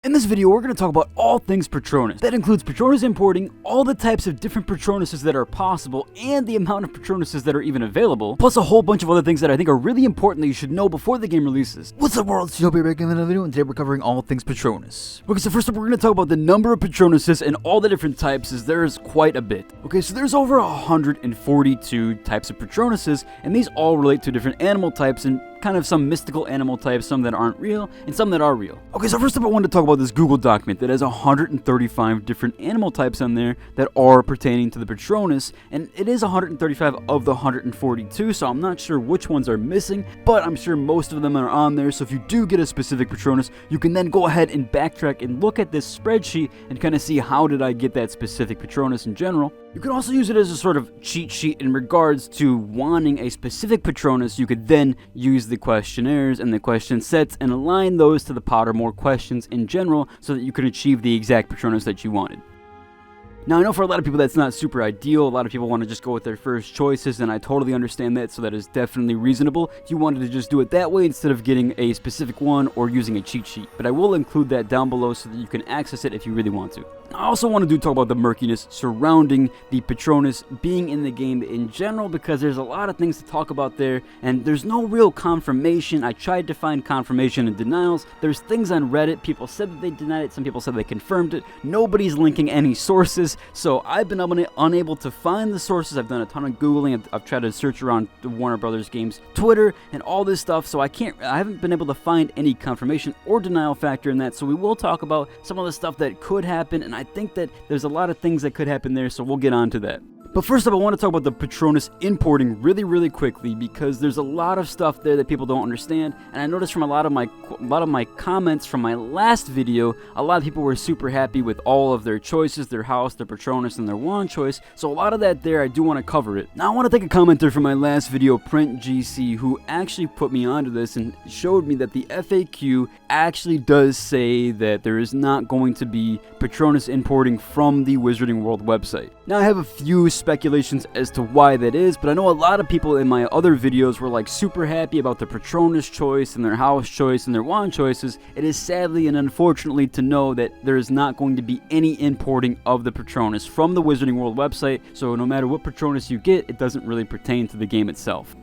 In this video, we're going to talk about all things Patronus. That includes Patronus importing, all the types of different Patronuses that are possible, and the amount of Patronuses that are even available, plus a whole bunch of other things that I think are really important that you should know before the game releases. What's up, world? It's Joby back in another video, and today we're covering all things Patronus. Okay, so first up, we're going to talk about the number of Patronuses and all the different types, as there's quite a bit. Okay, so there's over 142 types of Patronuses, and these all relate to different animal types and kind of some mystical animal types, some that aren't real, and some that are real. Okay, so first up I wanted to talk about this Google document that has 135 different animal types on there that are pertaining to the Patronus, and it is 135 of the 142, so I'm not sure which ones are missing, but I'm sure most of them are on there, so if you do get a specific Patronus, you can then go ahead and backtrack and look at this spreadsheet and kind of see how did I get that specific Patronus in general. You can also use it as a sort of cheat sheet in regards to wanting a specific Patronus. You could then use the questionnaires and the question sets and align those to the Pottermore questions in general so that you can achieve the exact Patronus that you wanted. Now, I know for a lot of people that's not super ideal. A lot of people want to just go with their first choices, and I totally understand that, so that is definitely reasonable if you wanted to just do it that way instead of getting a specific one or using a cheat sheet. But I will include that down below so that you can access it if you really want to. I also want to talk about the murkiness surrounding the Patronus being in the game in general, because there's a lot of things to talk about there, and there's no real confirmation. I tried to find confirmation and denials. There's things on Reddit. People said that they denied it. Some people said they confirmed it. Nobody's linking any sources, so I've been unable to find the sources. I've done a ton of Googling. I've tried to search around the Warner Brothers games Twitter and all this stuff, so I haven't been able to find any confirmation or denial factor in that, so we will talk about some of the stuff that could happen, and I think that there's a lot of things that could happen there, so we'll get on to that. But first up, I want to talk about the Patronus importing really quickly, because there's a lot of stuff there that people don't understand, and I noticed from a lot of my comments from my last video, a lot of people were super happy with all of their choices, their house, their Patronus, and their wand choice, so a lot of that there, I do want to cover it. Now, I want to thank a commenter from my last video, PrintGC, who actually put me onto this and showed me that the FAQ actually does say that there is not going to be Patronus importing from the Wizarding World website. Now, I have a few speculations as to why that is, but I know a lot of people in my other videos were like super happy about the Patronus choice and their house choice and their wand choices. It is sadly and unfortunately to know that there is not going to be any importing of the Patronus from the Wizarding World website, so no matter what Patronus you get, it doesn't really pertain to the game itself.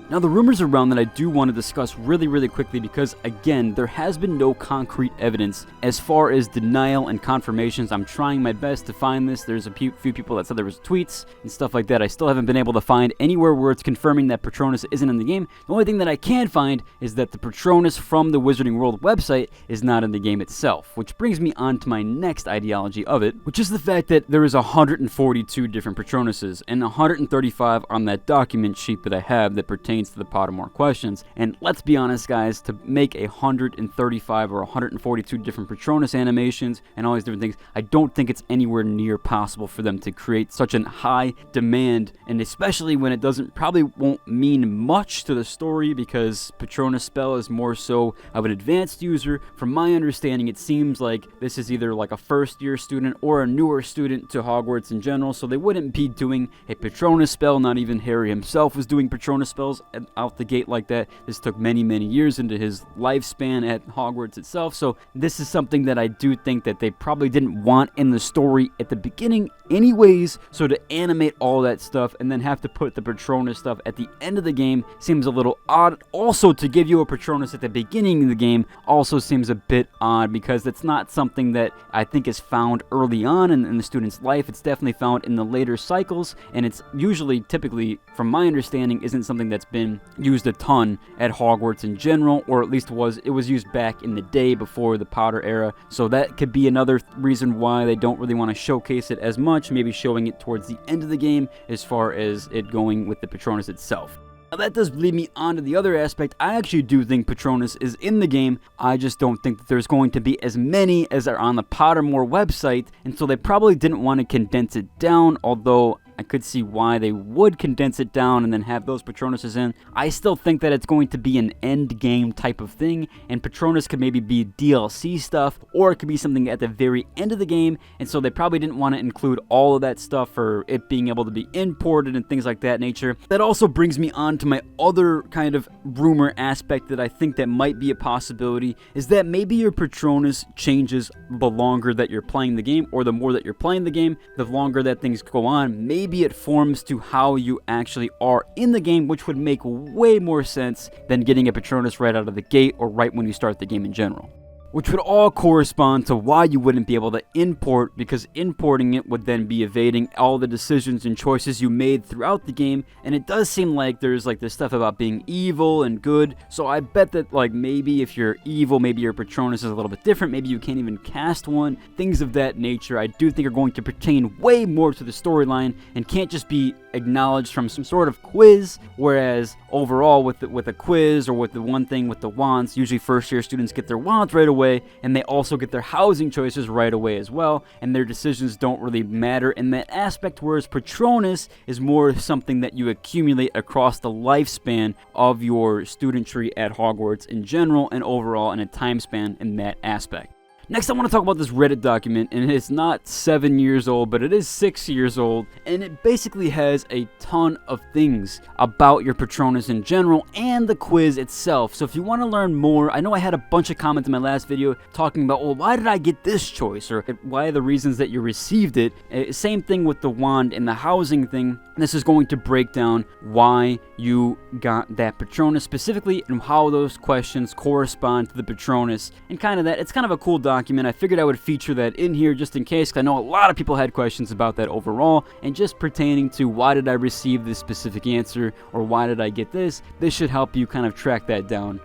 Now, the rumors around that I do want to discuss really quickly, because again, there has been no concrete evidence as far as denial and confirmations. I'm trying my best to find this. There's a few people that said there was tweets and stuff like that. I still haven't been able to find anywhere where it's confirming that Patronus isn't in the game. The only thing that I can find is that the Patronus from the Wizarding World website is not in the game itself, which brings me on to my next ideology of it, which is the fact that there is 142 different Patronuses and 135 on that document sheet that I have that pertains to the Pottermore questions. And let's be honest, guys, to make 135 or 142 different Patronus animations and all these different things, I don't think it's anywhere near possible for them to create such a high demand, and especially when it probably won't mean much to the story, because Patronus spell is more so of an advanced user. From my understanding, it seems like this is either like a first-year student or a newer student to Hogwarts in general, so they wouldn't be doing a Patronus spell. Not even Harry himself was doing Patronus spells out the gate like that. This took many years into his lifespan at Hogwarts itself, so this is something that I do think that they probably didn't want in the story at the beginning anyways, so to animate all that stuff and then have to put the Patronus stuff at the end of the game seems a little odd. Also, to give you a Patronus at the beginning of the game also seems a bit odd, because that's not something that I think is found early on in the student's life. It's definitely found in the later cycles, and it's usually, typically, from my understanding, isn't something that's been used a ton at Hogwarts in general, or at least it was used back in the day before the Potter era, so that could be another reason why they don't really want to showcase it as much, maybe showing it towards the end of the game as far as it going with the Patronus itself. Now, that does lead me on to the other aspect. I actually do think Patronus is in the game. I just don't think that there's going to be as many as are on the Pottermore website, and so they probably didn't want to condense it down, although I could see why they would condense it down and then have those Patronuses in. I still think that it's going to be an end game type of thing, and Patronus could maybe be DLC stuff, or it could be something at the very end of the game, and so they probably didn't want to include all of that stuff for it being able to be imported and things like that nature. That also brings me on to my other kind of rumor aspect that I think that might be a possibility, is that maybe your Patronus changes the longer that you're playing the game, or the more that you're playing the game, the longer that things go on. Maybe it forms to how you actually are in the game, which would make way more sense than getting a Patronus right out of the gate or right when you start the game in general. Which would all correspond to why you wouldn't be able to import, because importing it would then be evading all the decisions and choices you made throughout the game, and it does seem like there's like this stuff about being evil and good, so I bet that like maybe if you're evil, maybe your Patronus is a little bit different, maybe you can't even cast one, things of that nature I do think are going to pertain way more to the storyline and can't just be acknowledged from some sort of quiz, whereas overall with a quiz or with the one thing with the wands, usually first year students get their wands right away, and they also get their housing choices right away as well, and their decisions don't really matter in that aspect, whereas Patronus is more something that you accumulate across the lifespan of your student tree at Hogwarts in general and overall in a time span in that aspect. Next, I want to talk about this Reddit document, and it's not 7 years old, but it is 6 years old, and it basically has a ton of things about your Patronus in general and the quiz itself. So if you want to learn more, I know I had a bunch of comments in my last video talking about, well, why did I get this choice, or why are the reasons that you received it. Same thing with the wand and the housing thing. This is going to break down why you got that Patronus specifically and how those questions correspond to the Patronus and kind of that. It's kind of a cool document. I figured I would feature that in here just in case, because I know a lot of people had questions about that overall, and just pertaining to why did I receive this specific answer or why did I get this. This should help you kind of track that down.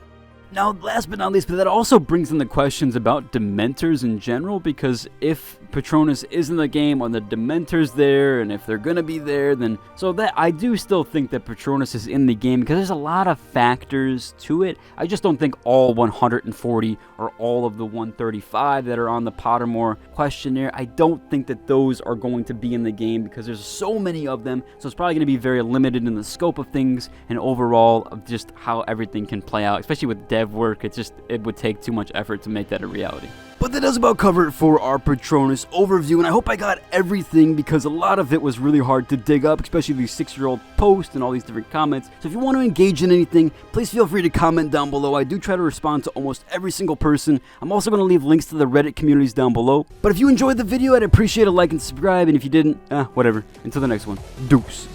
Now, last but not least, but that also brings in the questions about Dementors in general, because if Patronus is in the game, are the Dementors there, and if they're gonna be there, then so that I do still think that Patronus is in the game because there's a lot of factors to it. I just don't think all 140 or all of the 135 that are on the Pottermore questionnaire, I don't think that those are going to be in the game because there's so many of them, so it's probably going to be very limited in the scope of things and overall of just how everything can play out, especially with dev work. It would take too much effort to make that a reality. But that does about cover it for our Patronus overview, and I hope I got everything because a lot of it was really hard to dig up, especially these 6-year-old posts and all these different comments. So if you want to engage in anything, please feel free to comment down below. I do try to respond to almost every single person. I'm also going to leave links to the Reddit communities down below. But if you enjoyed the video, I'd appreciate a like and subscribe, and if you didn't, whatever. Until the next one, deuce.